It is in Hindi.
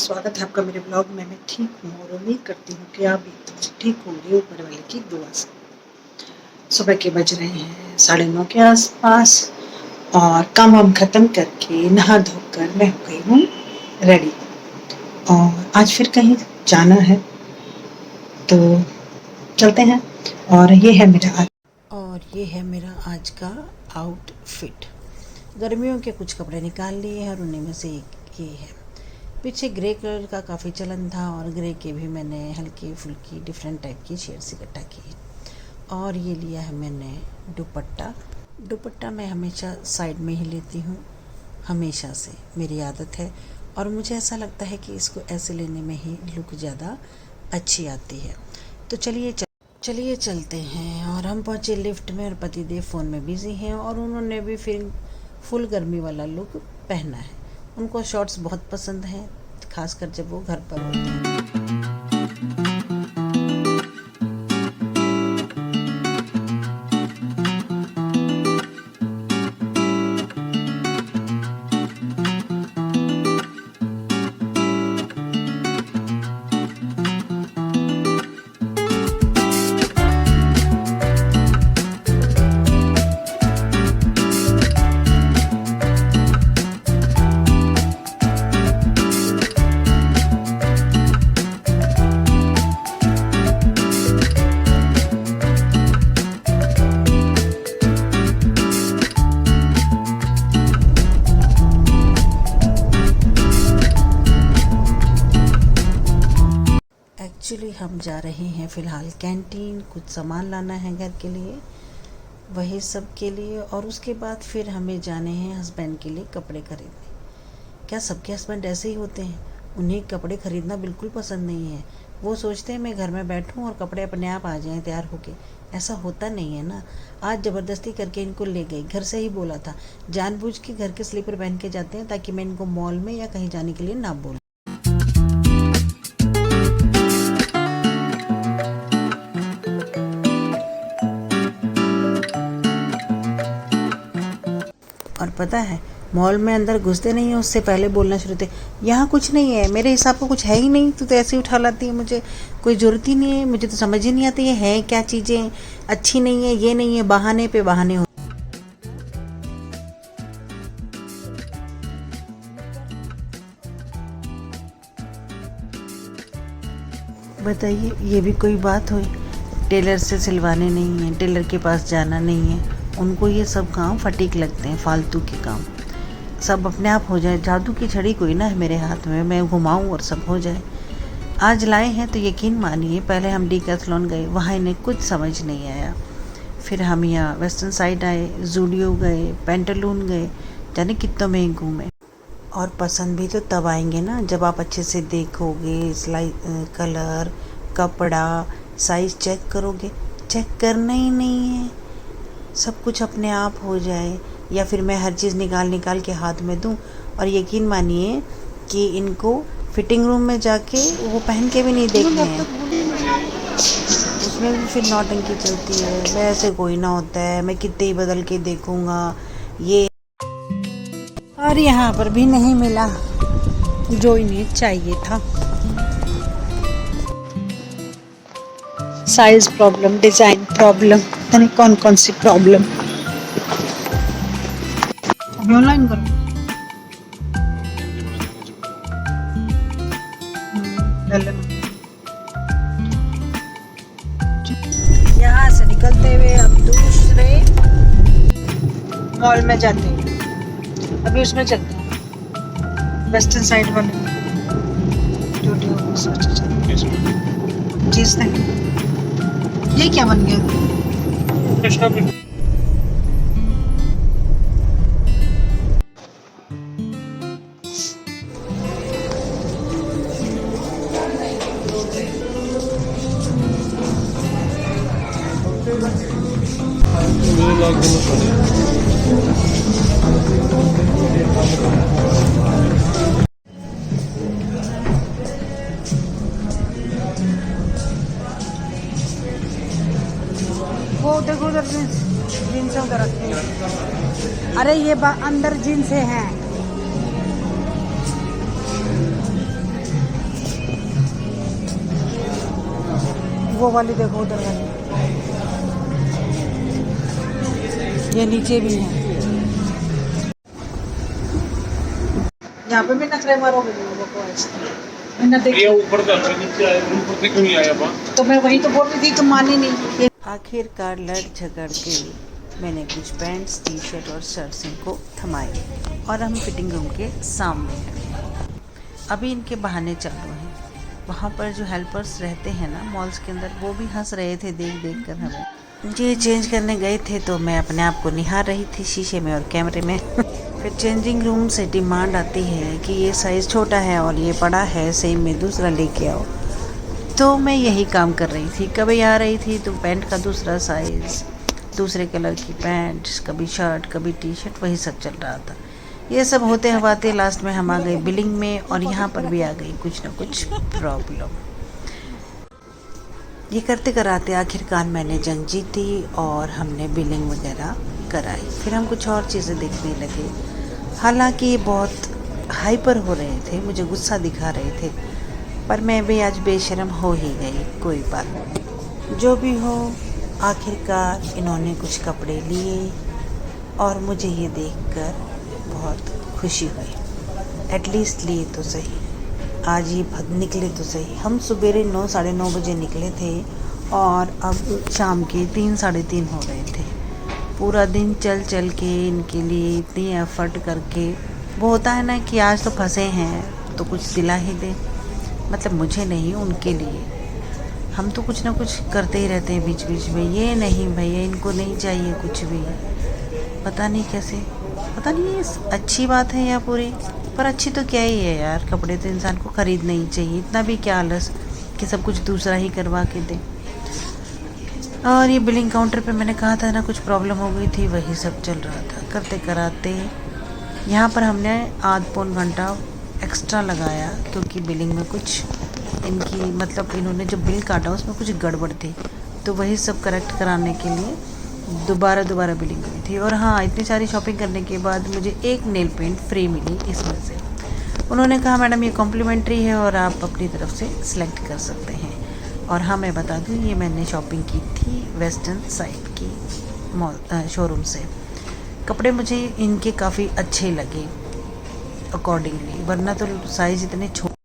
स्वागत है आपका मेरे ब्लॉग में। मैं ठीक हूँ और उम्मीद करती हूँ कि आप भी ठीक होंगे ऊपर वाले की दुआ से। सुबह के बज रहे हैं 9:30 के आसपास और काम वाम ख़त्म करके नहा धोकर मैं हो गई हूँ रेडी और आज फिर कहीं जाना है तो चलते हैं। और ये है मेरा आज का आउटफिट। गर्मियों के कुछ कपड़े निकाल लिए हैं और उन्हीं में से एक ये है। पीछे ग्रे कलर का काफ़ी चलन था और ग्रे के भी मैंने हल्की फुल्की डिफरेंट टाइप की शेड्स इकट्ठा की है। और ये लिया है मैंने दुपट्टा मैं हमेशा साइड में ही लेती हूँ, हमेशा से मेरी आदत है और मुझे ऐसा लगता है कि इसको ऐसे लेने में ही लुक ज़्यादा अच्छी आती है। तो चलिए चलते हैं। और हम पहुँचे लिफ्ट में और पतिदेव फ़ोन में बिज़ी हैं और उन्होंने भी फिर फुल गर्मी वाला लुक पहना है। उनको शॉर्ट्स बहुत पसंद हैं, खासकर जब वो घर पर होते हैं। एक्चुअली हम जा रहे हैं फ़िलहाल कैंटीन, कुछ सामान लाना है घर के लिए, वही सब के लिए। और उसके बाद फिर हमें जाने हैं हस्बैंड के लिए कपड़े खरीदने। क्या सबके हस्बैंड ऐसे ही होते हैं? उन्हें कपड़े खरीदना बिल्कुल पसंद नहीं है। वो सोचते हैं मैं घर में बैठूं और कपड़े अपने आप आ जाएं तैयार होके। ऐसा होता नहीं है ना। आज ज़बरदस्ती करके इनको ले गई, घर से ही बोला था। जानबूझ के घर के स्लीपर पहन के जाते हैं ताकि मैं इनको मॉल में या कहीं जाने के लिए ना बोलूं। और पता है, मॉल में अंदर घुसते नहीं है उससे पहले बोलना शुरू थे, यहाँ कुछ नहीं है, मेरे हिसाब का कुछ है ही नहीं, तू तो ऐसे ही उठा लाती है, मुझे कोई ज़रूरत ही नहीं है, मुझे तो समझ ही नहीं आती है क्या चीज़ें अच्छी नहीं है, ये नहीं है, बहाने पे बहाने हो। बताइए, ये भी कोई बात हुई? टेलर से सिलवाने नहीं है, टेलर के पास जाना नहीं है, उनको ये सब काम फटीक लगते हैं, फालतू के काम। सब अपने आप हो जाए, जादू की छड़ी कोई ना है मेरे हाथ में, मैं घुमाऊं और सब हो जाए। आज लाए हैं तो यकीन मानिए, पहले हम डीकैथलॉन गए, वहाँ इन्हें कुछ समझ नहीं आया। फिर हम यहाँ वेस्टर्न साइड आए, जूडियो गए, पेंटालून गए, जाने कितनों में घूमे। और पसंद भी तो तब आएंगे ना जब आप अच्छे से देखोगे, सिलाई, कलर, कपड़ा, साइज़ चेक करोगे। चेक करना ही नहीं है, सब कुछ अपने आप हो जाए। या फिर मैं हर चीज़ निकाल के हाथ में दूं और यकीन मानिए कि इनको फिटिंग रूम में जाके वो पहन के भी नहीं देखने हैं, उसमें भी फिर नौटंकी चलती है। वैसे कोई ना होता है, मैं कितने ही बदल के देखूंगा ये। और यहाँ पर भी नहीं मिला जो इन्हें चाहिए था। साइज प्रॉब्लम, डिज़ाइन प्रॉब्लम, पता नहीं कौन कौन सी प्रॉब्लम। अभी ऑनलाइन करो। यहाँ से निकलते हुए अब दूसरे मॉल में जाते हैं। अभी उसमें चलते हैं, वेस्टर्न साइड वाले चीज़ नहीं। ये क्या बन गया? वो देखो उधर जीन्स उधर रखते हैं। अरे ये अंदर जीन्स हैं। वो वाली देखो, उधर वाली, ये नीचे भी है। यहाँ पे भी नखरे मारोगे लोगों को ऐसे। मैंने देखा ऊपर का नीचे आया, ऊपर से क्यों नहीं आया वहाँ? तो मैं वही तो बोल रही थी, तुम मानी नहीं। आखिरकार लड़ झगड़ के मैंने कुछ पैंट्स, टी शर्ट और शर्ट्स इनको थमाए और हम फिटिंग रूम के सामने हैं। अभी इनके बहाने चालू हैं। वहाँ पर जो हेल्पर्स रहते हैं ना मॉल्स के अंदर, वो भी हंस रहे थे देख देख कर हमें। ये चेंज करने गए थे तो मैं अपने आप को निहार रही थी शीशे में और कैमरे में। फिर चेंजिंग रूम से डिमांड आती है कि ये साइज़ छोटा है और ये बड़ा है, सेम में दूसरा लेके आओ। तो मैं यही काम कर रही थी, कभी आ रही थी तो पैंट का दूसरा साइज़, दूसरे कलर की पैंट, कभी शर्ट, कभी टी शर्ट, वही सब चल रहा था। ये सब होते हवाते लास्ट में हम आ गए बिलिंग में और यहाँ पर भी आ गई कुछ ना कुछ प्रॉब्लम। ये करते कराते आखिरकार मैंने जंग जीती और हमने बिलिंग वगैरह कराई। फिर हम कुछ और चीज़ें देखने लगे। हालांकि ये बहुत हाइपर हो रहे थे, मुझे गुस्सा दिखा रहे थे, पर मैं भी आज बेशर्म हो ही गई। कोई बात नहीं, जो भी हो, आखिरकार इन्होंने कुछ कपड़े लिए और मुझे ये देखकर बहुत खुशी हुई। एटलीस्ट लिए तो सही, आज ये निकले तो सही। हम सवेरे 9 साढ़े 9 बजे निकले थे और अब शाम के 3 साढ़े 3 हो रहे थे। पूरा दिन चल चल के इनके लिए इतनी एफ़र्ट करके, वो होता है ना कि आज तो फंसे हैं तो कुछ दिला ही दे, मतलब मुझे नहीं, उनके लिए। हम तो कुछ ना कुछ करते ही रहते हैं बीच बीच में। ये नहीं भैया, इनको नहीं चाहिए कुछ भी, पता नहीं कैसे, पता नहीं ये अच्छी बात है या बुरी, पर अच्छी तो क्या ही है यार। कपड़े तो इंसान को ख़रीदने ही चाहिए, इतना भी क्या आलस कि सब कुछ दूसरा ही करवा के दे। और ये बिलिंग काउंटर पे मैंने कहा था ना कुछ प्रॉब्लम हो गई थी, वही सब चल रहा था। करते कराते यहाँ पर हमने आध पौन घंटा एक्स्ट्रा लगाया क्योंकि बिलिंग में कुछ इनकी, मतलब इन्होंने जो बिल काटा उसमें कुछ गड़बड़ थी, तो वही सब करेक्ट कराने के लिए दोबारा बिलिंग हुई थी। और हाँ, इतनी सारी शॉपिंग करने के बाद मुझे एक नेल पेंट फ्री मिली इसमें से। उन्होंने कहा मैडम ये कॉम्प्लीमेंट्री है और आप अपनी तरफ से सिलेक्ट कर सकते हैं। और हाँ, मैं बता दूँ ये मैंने शॉपिंग की थी वेस्टर्न साइड की मॉल शोरूम से। कपड़े मुझे इनके काफ़ी अच्छे लगे अकॉर्डिंगली, वरना तो साइज़ इतने छोटे